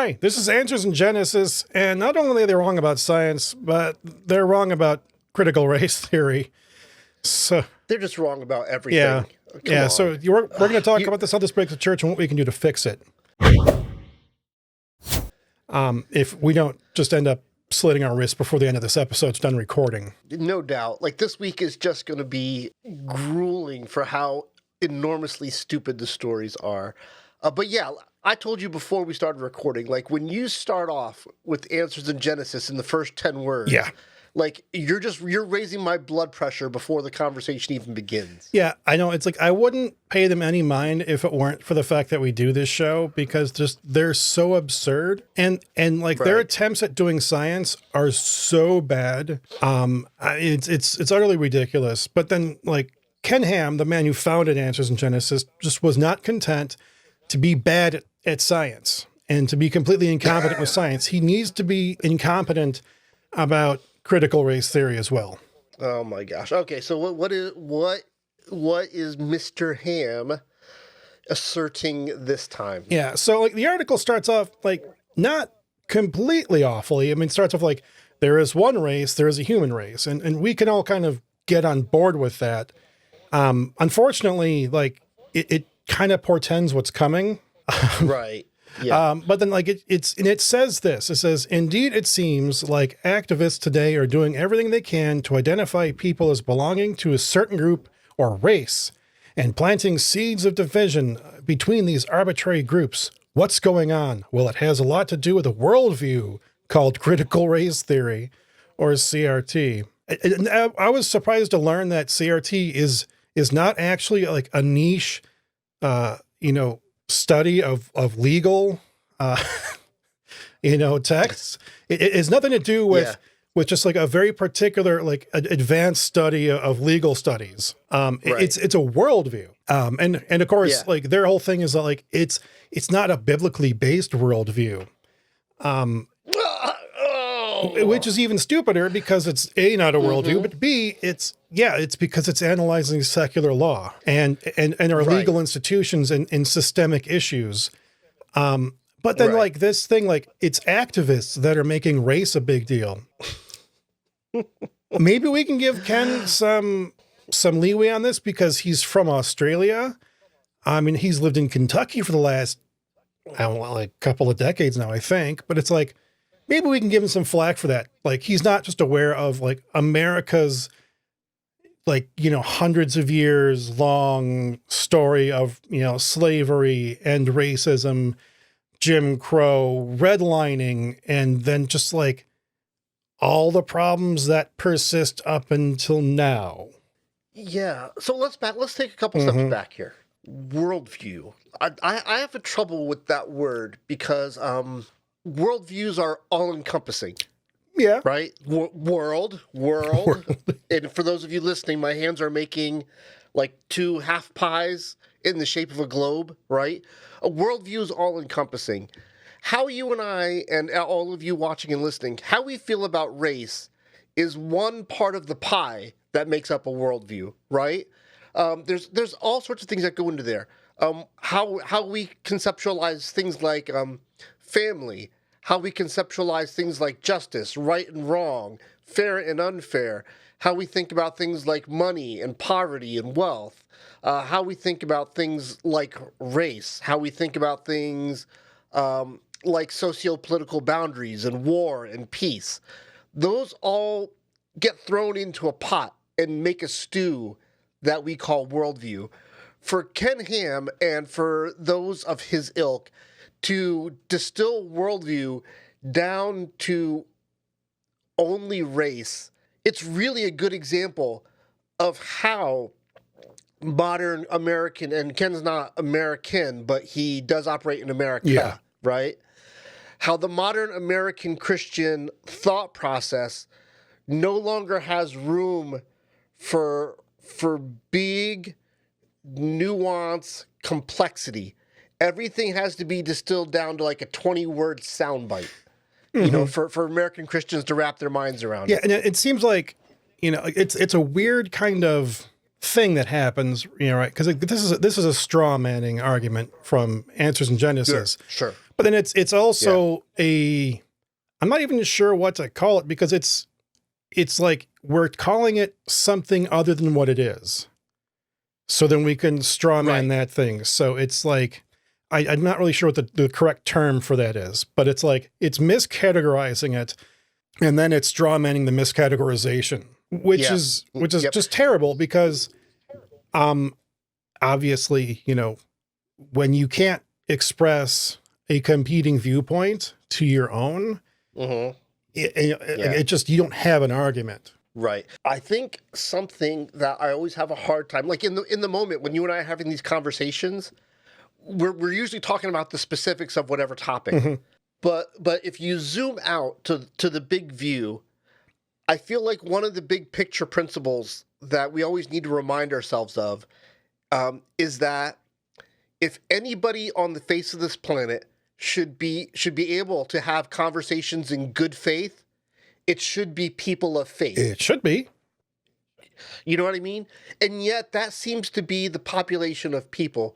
Hi, this is Answers in Genesis, and not only are they wrong about science, but they're wrong about critical race theory. So they're just wrong about everything. Yeah, Come on. So we're going to talk about this, how this breaks the church, and what we can do to fix it. If we don't just end up slitting our wrists before the end of this episode's done recording. No doubt. Like, this week is just going to be grueling for how enormously stupid the stories are. But yeah, I told you before we started recording, like, when you start off with Answers in Genesis in the first 10 words, like, you're raising my blood pressure before the conversation even begins. Yeah, I know. It's like, I wouldn't pay them any mind if it weren't for the fact that we do this show, because just they're so absurd. And like, their attempts at doing science are so bad. It's utterly ridiculous. But then, like, Ken Ham, the man who founded Answers in Genesis, just was not content to be bad at science and to be completely incompetent with science. He needs to be incompetent about critical race theory as well. Oh my gosh. Okay, so what is Mr. Ham asserting this time? Yeah, so like the article starts off like not completely awfully. I mean, it starts off like, there is one race, there is a human race, and we can all kind of get on board with that. Unfortunately, like it kind of portends what's coming. Right. Yeah. But then like it says this, it says, indeed, it seems like activists today are doing everything they can to identify people as belonging to a certain group or race and planting seeds of division between these arbitrary groups. What's going on? Well, it has a lot to do with a worldview called critical race theory, or CRT. I was surprised to learn that CRT is not actually like a niche, study of legal, texts. It has nothing to do with just like a very particular, like advanced study of legal studies. It's a worldview. And of course, like their whole thing is that like, it's not a biblically based worldview. Which is even stupider because it's A, not a worldview, but B, it's because it's analyzing secular law and our legal institutions and systemic issues. But then like this thing, like it's activists that are making race a big deal. Maybe we can give Ken some leeway on this because he's from Australia. I mean, he's lived in Kentucky for the last, like a couple of decades now, I think, but it's like, maybe we can give him some flack for that. Like, he's not just aware of like America's, like, hundreds of years long story of, slavery and racism, Jim Crow, redlining, and then just like all the problems that persist up until now. Yeah. So let's take a couple steps back here. Worldview. I have a trouble with that word because, worldviews are all-encompassing. Yeah. Right? World. And for those of you listening, my hands are making like 2 half pies in the shape of a globe, right? A worldview is all-encompassing. How you and I, and all of you watching and listening, how we feel about race is one part of the pie that makes up a worldview, right? There's all sorts of things that go into there. How we conceptualize things like family, how we conceptualize things like justice, right and wrong, fair and unfair, how we think about things like money and poverty and wealth, how we think about things like race, how we think about things like socio-political boundaries and war and peace. Those all get thrown into a pot and make a stew that we call worldview. For Ken Ham and for those of his ilk, to distill worldview down to only race, it's really a good example of how modern American, and Ken's not American, but he does operate in America, right? How the modern American Christian thought process no longer has room for big, nuance, complexity. Everything has to be distilled down to like a 20-word soundbite, for American Christians to wrap their minds around. Yeah, and it seems like, it's a weird kind of thing that happens, right? Because this is a straw manning argument from Answers in Genesis. Sure. But then it's also I'm not even sure what to call it, because it's like we're calling it something other than what it is. So then we can straw man that thing. So it's like, I'm not really sure what the correct term for that is, but it's like, it's miscategorizing it, and then it's straw manning the miscategorization, which is just terrible, because obviously, when you can't express a competing viewpoint to your own, it just, you don't have an argument. Right. I think something that I always have a hard time, like in the moment when you and I are having these conversations, we're usually talking about the specifics of whatever topic. But if you zoom out to the big view, I feel like one of the big picture principles that we always need to remind ourselves of is that if anybody on the face of this planet should be able to have conversations in good faith, it should be people of faith. It should be. You know what I mean? And yet that seems to be the population of people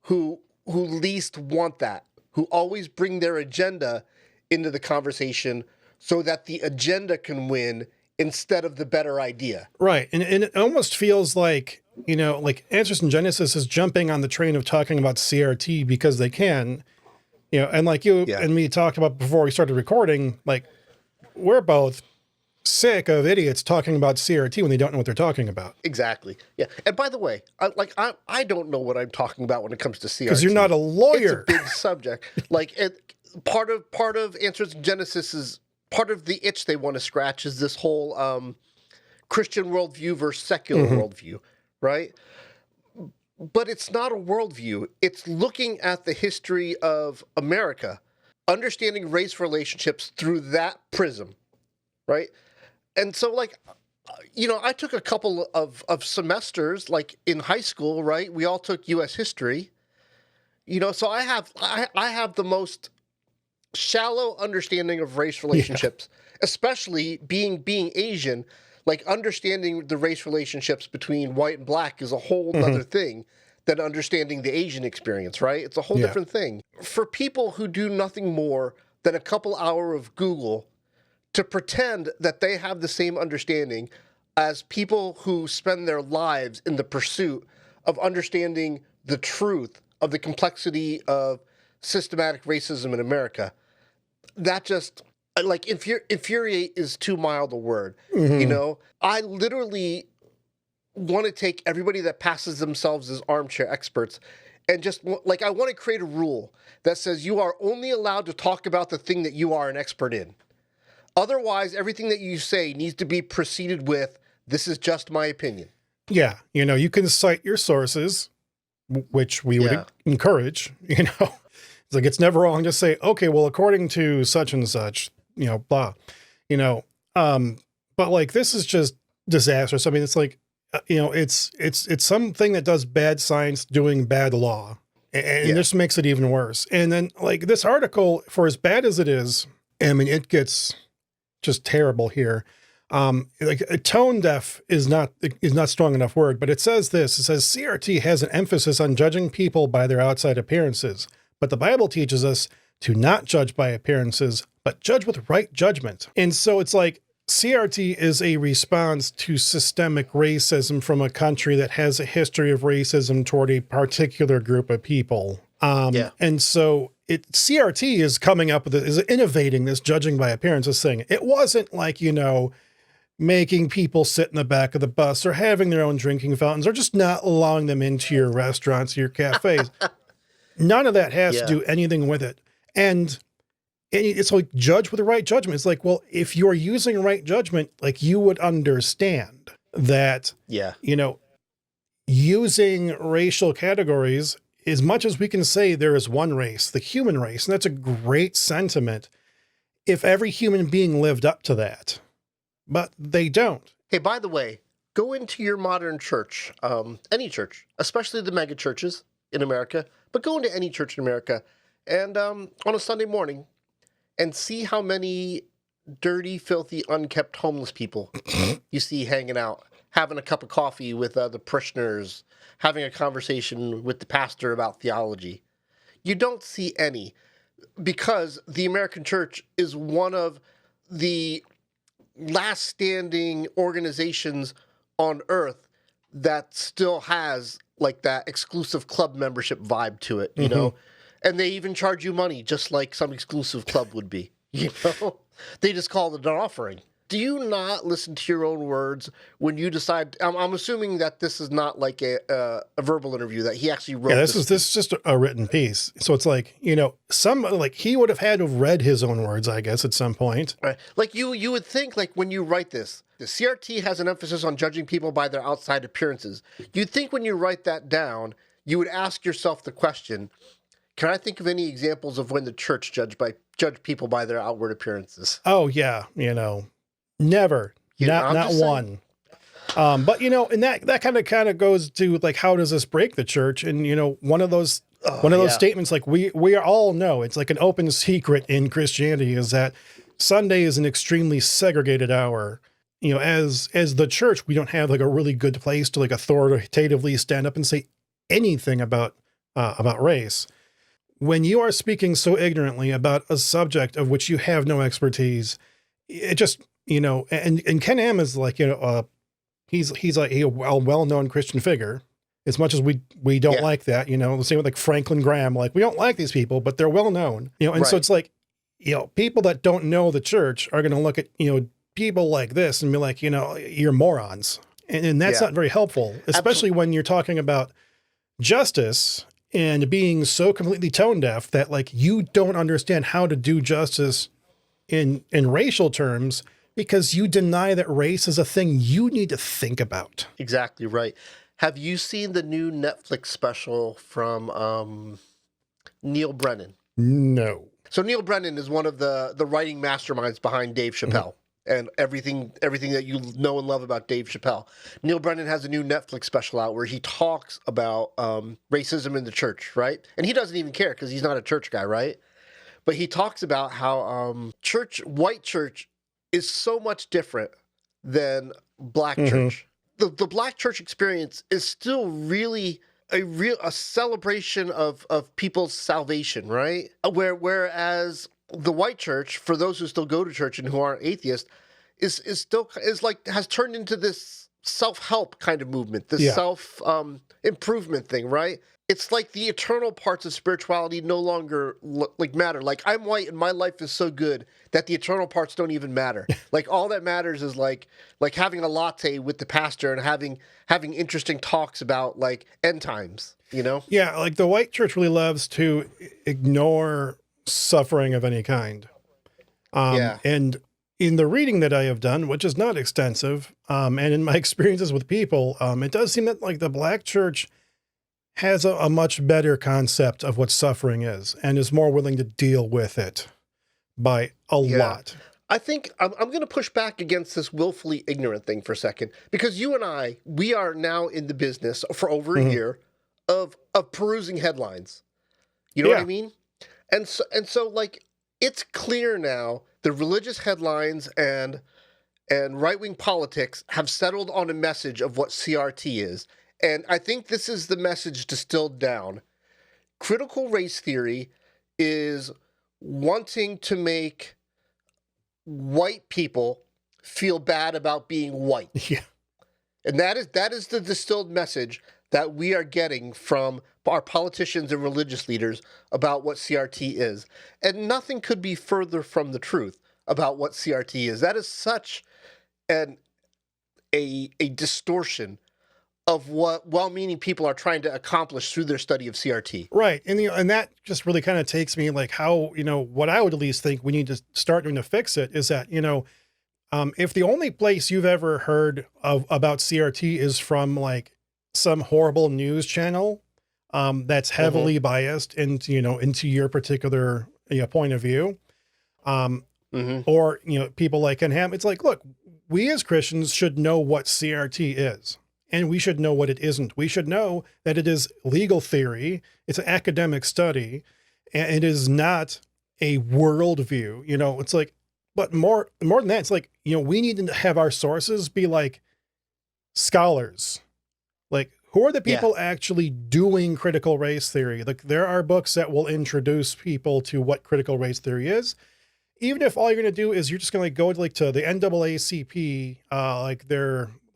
who least want that, who always bring their agenda into the conversation so that the agenda can win instead of the better idea. Right. And it almost feels like, like Answers in Genesis is jumping on the train of talking about CRT because they can, and like you and me talked about before we started recording, like, we're both sick of idiots talking about CRT when they don't know what they're talking about. Exactly. Yeah. And by the way, I don't know what I'm talking about when it comes to CRT. Because you're not a lawyer. It's a big subject. Like, part of Answers in Genesis is part of the itch they want to scratch is this whole Christian worldview versus secular worldview, right? But it's not a worldview. It's looking at the history of America, understanding race relationships through that prism, right? And so, like, I took a couple of semesters, like, in high school, right? We all took U.S. history, so I have the most shallow understanding of race relationships, especially being Asian. Like, understanding the race relationships between white and black is a whole other thing than understanding the Asian experience, right? It's a whole different thing. For people who do nothing more than a couple hour of Google to pretend that they have the same understanding as people who spend their lives in the pursuit of understanding the truth of the complexity of systematic racism in America, that just, like, infuriate is too mild a word. I literally want to take everybody that passes themselves as armchair experts and just, like, I want to create a rule that says you are only allowed to talk about the thing that you are an expert in. Otherwise, everything that you say needs to be preceded with, this is just my opinion. Yeah. You can cite your sources, which we would encourage, It's like, it's never wrong to say, okay, well, according to such and such, blah, but, like, this is just disastrous. I mean, it's like, it's something that does bad science doing bad law, and this makes it even worse. And then, like, this article, for as bad as it is, I mean, it gets just terrible here. Like, tone deaf is not strong enough word, but it says this. It says CRT has an emphasis on judging people by their outside appearances, but the Bible teaches us to not judge by appearances, but judge with right judgment. And so it's like, CRT is a response to systemic racism from a country that has a history of racism toward a particular group of people. And so CRT is coming up with is innovating this judging by appearances thing. It wasn't like, making people sit in the back of the bus or having their own drinking fountains or just not allowing them into your restaurants, your cafes. None of that has to do anything with it. And it's like, judge with the right judgment. It's like, well, if you're using right judgment, like, you would understand that, using racial categories, as much as we can say there is one race, the human race, and that's a great sentiment, if every human being lived up to that, but they don't. Hey, by the way, go into your modern church, any church, especially the mega churches in America, but go into any church in America and on a Sunday morning, and see how many dirty, filthy, unkept homeless people you see hanging out, having a cup of coffee with the parishioners, having a conversation with the pastor about theology. You don't see any. because the American church is one of the last standing organizations on earth that still has like that exclusive club membership vibe to it, you know? And they even charge you money, just like some exclusive club would be, you know? They just call it an offering. Do you not listen to your own words when you decide? I'm assuming that this is not like a verbal interview, that he actually wrote. Yeah, this is just a written piece. So it's like, you know, he would have had to have read his own words, I guess, at some point. Right. Like you would think, like when you write this, the CRT has an emphasis on judging people by their outside appearances. You'd think when you write that down, you would ask yourself the question, can I think of any examples of when the church judged people by their outward appearances? Oh yeah, you know, never, not one. But you know, and that kind of goes to like, how does this break the church? And you know, one of those statements, like we all know, it's like an open secret in Christianity, is that Sunday is an extremely segregated hour. You know, as the church, we don't have like a really good place to like authoritatively stand up and say anything about race. When you are speaking so ignorantly about a subject of which you have no expertise, it just, you know, and Ken Ham is like, you know, he's like a well-known Christian figure, as much as we don't like that, you know, the same with like Franklin Graham, like we don't like these people, but they're well known, you know, and so it's like, you know, people that don't know the church are going to look at, you know, people like this and be like, you know, you're morons. And that's not very helpful, especially when you're talking about justice and being so completely tone deaf that like you don't understand how to do justice in racial terms, because you deny that race is a thing you need to think about. Exactly right. Have you seen the new Netflix special from Neil Brennan? No. So Neil Brennan is one of the writing masterminds behind Dave Chappelle and everything that you know and love about Dave Chappelle. Neil Brennan has a new Netflix special out where he talks about racism in the church, right? And he doesn't even care because he's not a church guy, right? But he talks about how white church is so much different than black church. The black church experience is still really a celebration of people's salvation, right? Whereas the white church, for those who still go to church and who aren't atheists, has turned into this self-help kind of movement, this self improvement thing, right? It's like the eternal parts of spirituality no longer matter. Like, I'm white and my life is so good that the eternal parts don't even matter. Like, all that matters is like having a latte with the pastor and having interesting talks about like end times, you know? Yeah, like the white church really loves to ignore suffering of any kind. And in the reading that I have done, which is not extensive, and in my experiences with people, it does seem that like the black church has a much better concept of what suffering is and is more willing to deal with it by a lot. I think I'm going to push back against this willfully ignorant thing for a second, because you and we are now in the business for over a year of perusing headlines. You know what I mean? And so like, it's clear now the religious headlines and right-wing politics have settled on a message of what CRT is. And I think this is the message distilled down. Critical race theory is wanting to make white people feel bad about being white. Yeah. And that is the distilled message that we are getting from our politicians and religious leaders about what CRT is. And nothing could be further from the truth about what CRT is. That is such a distortion of what well-meaning people are trying to accomplish through their study of CRT. Right. And, you know, and that just really kind of takes me like how, you know, what I would at least think we need to start doing to fix it is that, you know, if the only place you've ever heard about CRT is from like some horrible news channel that's heavily biased into, you know, into your particular point of view, or, you know, people like Ken Ham, it's like, look, we as Christians should know what CRT is. And we should know what it isn't. We should know that it is legal theory. It's an academic study. And it is not a worldview. You know, it's like, but more than that, it's like, you know, we need to have our sources be like scholars, like who are the people actually doing critical race theory? Like, there are books that will introduce people to what critical race theory is. Even if all you're going to do is you're just going to like go to like to the NAACP,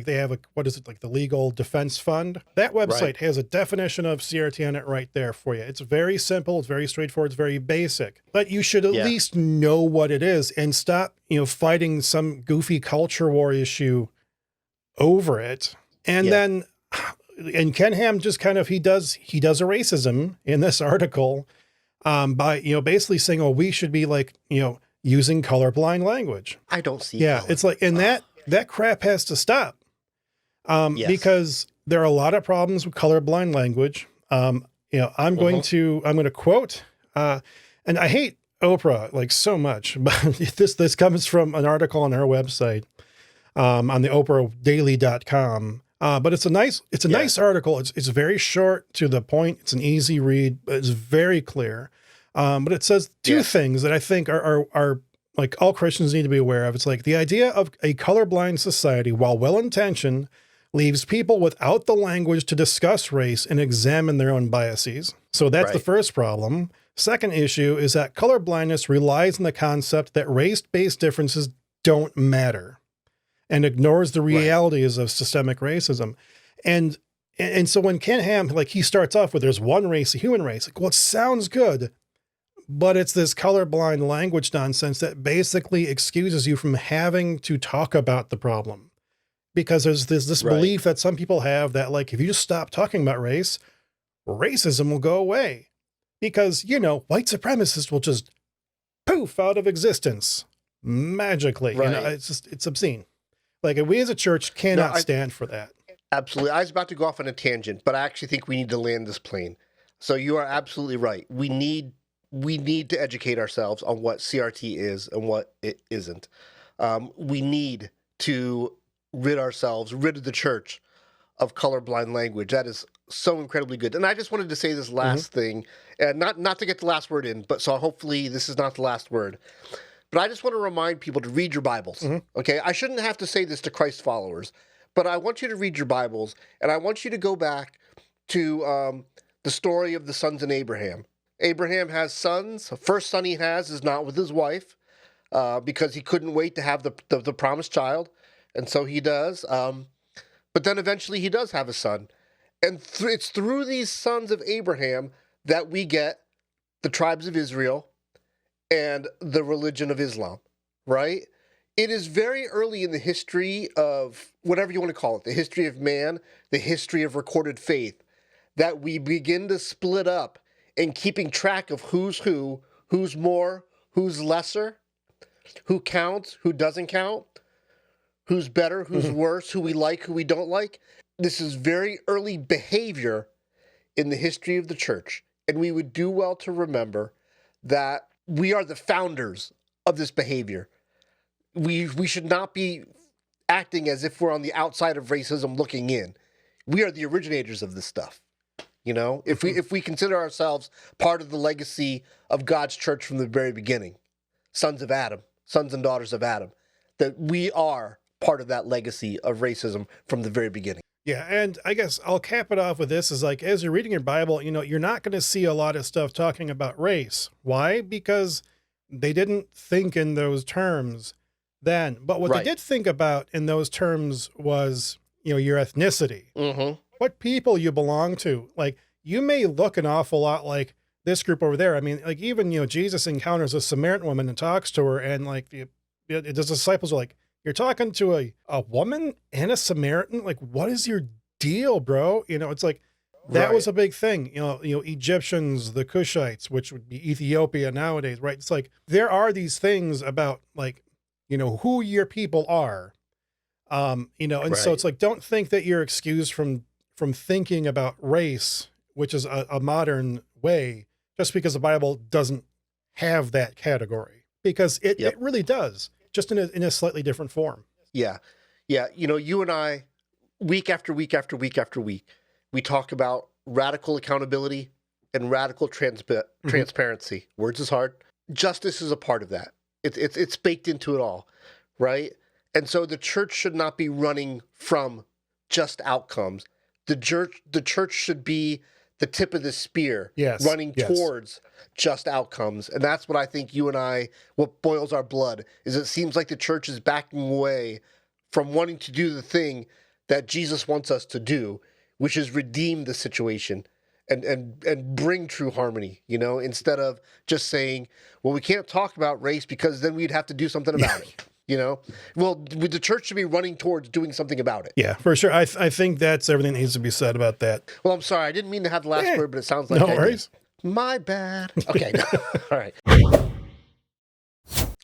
they have a, what is it, like the Legal Defense Fund? That website has a definition of CRT on it right there for you. It's very simple, it's very straightforward, it's very basic. But you should at least know what it is and stop, fighting some goofy culture war issue over it. And then, and Ken Ham just kind of, he does a racism in this article by, basically saying, oh, we should be like, using colorblind language. I don't see. Yeah, color. It's like, and that crap has to stop. Because there are a lot of problems with colorblind language. I'm going to quote, and I hate Oprah like so much, but this comes from an article on her website, on the oprahdaily.com. But it's a nice article. It's very short, to the point. It's an easy read, but it's very clear. But it says two things that I think are like all Christians need to be aware of. It's like the idea of a colorblind society, while well-intentioned, leaves people without the language to discuss race and examine their own biases. So that's the first problem. Second issue is that colorblindness relies on the concept that race-based differences don't matter and ignores the realities of systemic racism. And so when Ken Ham, like, he starts off with there's one race, a human race, like, well, it sounds good, but it's this colorblind language nonsense that basically excuses you from having to talk about the problem. Because there's this belief that some people have that, like, if you just stop talking about race, racism will go away. Because, white supremacists will just poof out of existence magically. It's obscene. Like, we as a church cannot stand for that. Absolutely. I was about to go off on a tangent, but I actually think we need to land this plane. So you are absolutely right. We need to educate ourselves on what CRT is and what it isn't. We need to rid of the church of colorblind language. That is so incredibly good. And I just wanted to say this last thing, and not to get the last word in, but so hopefully this is not the last word. But I just want to remind people to read your Bibles. Okay, I shouldn't have to say this to Christ followers, but I want you to read your Bibles, and I want you to go back to the story of the sons in Abraham. Abraham has sons. The first son he has is not with his wife because he couldn't wait to have the promised child. And so he does. But then eventually he does have a son. And it's through these sons of Abraham that we get the tribes of Israel and the religion of Islam, right? It is very early in the history of whatever you want to call it, the history of man, the history of recorded faith, that we begin to split up in keeping track of who's who, who's more, who's lesser, who counts, who doesn't count, who's better, who's worse, who we like, who we don't like. This is very early behavior in the history of the church. And we would do well to remember that we are the founders of this behavior. We should not be acting as if we're on the outside of racism looking in. We are the originators of this stuff. If we consider ourselves part of the legacy of God's church from the very beginning, sons of Adam, sons and daughters of Adam, that we are part of that legacy of racism from the very beginning. Yeah, and I guess I'll cap it off with this is like, as you're reading your Bible, you're not going to see a lot of stuff talking about race. Why? Because they didn't think in those terms then. But what they did think about in those terms was, your ethnicity, what people you belong to. Like, you may look an awful lot like this group over there. I mean, like, even, Jesus encounters a Samaritan woman and talks to her, and like the disciples are like, you're talking to a woman and a Samaritan? Like, what is your deal, bro? It's like, that was a big thing. Egyptians, the Cushites, which would be Ethiopia nowadays, right? It's like, there are these things about, like, who your people are. And so it's like, don't think that you're excused from thinking about race, which is a modern way, just because the Bible doesn't have that category, because it really does, just in a slightly different form. Yeah. You and I, week after week after week after week, we talk about radical accountability and radical transparency. Words is hard. Justice is a part of that. It's baked into it all, right? And so the church should not be running from just outcomes. the church should be the tip of the spear, Yes, running yes. towards just outcomes. And that's what I think what boils our blood, is it seems like the church is backing away from wanting to do the thing that Jesus wants us to do, which is redeem the situation and bring true harmony, instead of just saying, well, we can't talk about race because then we'd have to do something about it. Well, the church should be running towards doing something about it. Yeah, for sure. I think that's everything that needs to be said about that. Well, I'm sorry. I didn't mean to have the last word, but it sounds like No I did. worries. My bad. Okay. All right.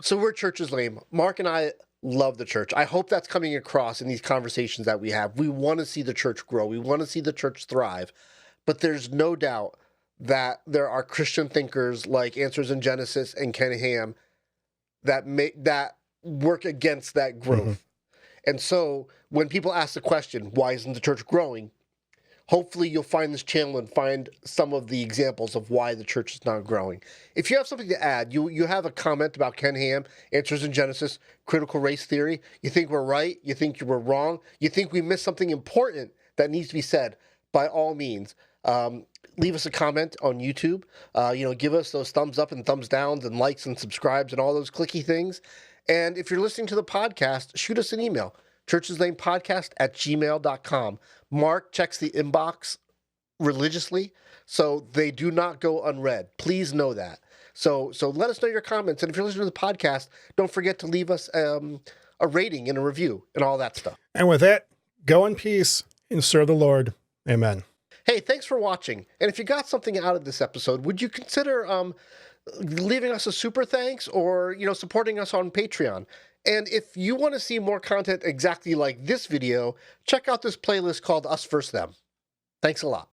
So we're churches lame. Mark and I love the church. I hope that's coming across in these conversations that we have. We want to see the church grow. We want to see the church thrive. But there's no doubt that there are Christian thinkers like Answers in Genesis and Ken Ham that work against that growth. Mm-hmm. And so when people ask the question, why isn't the church growing? Hopefully you'll find this channel and find some of the examples of why the church is not growing. If you have something to add, you have a comment about Ken Ham, Answers in Genesis, critical race theory, you think we're right, you think you were wrong, you think we missed something important that needs to be said, by all means, leave us a comment on YouTube. Give us those thumbs up and thumbs downs and likes and subscribes and all those clicky things. And if you're listening to the podcast, shoot us an email, churcheslamepodcast@gmail.com. Mark checks the inbox religiously, so they do not go unread. Please know that. So let us know your comments. And if you're listening to the podcast, don't forget to leave us a rating and a review and all that stuff. And with that, go in peace and serve the Lord. Amen. Hey, thanks for watching. And if you got something out of this episode, would you consider leaving us a super thanks or, supporting us on Patreon? And if you want to see more content exactly like this video, check out this playlist called Us vs. Them. Thanks a lot.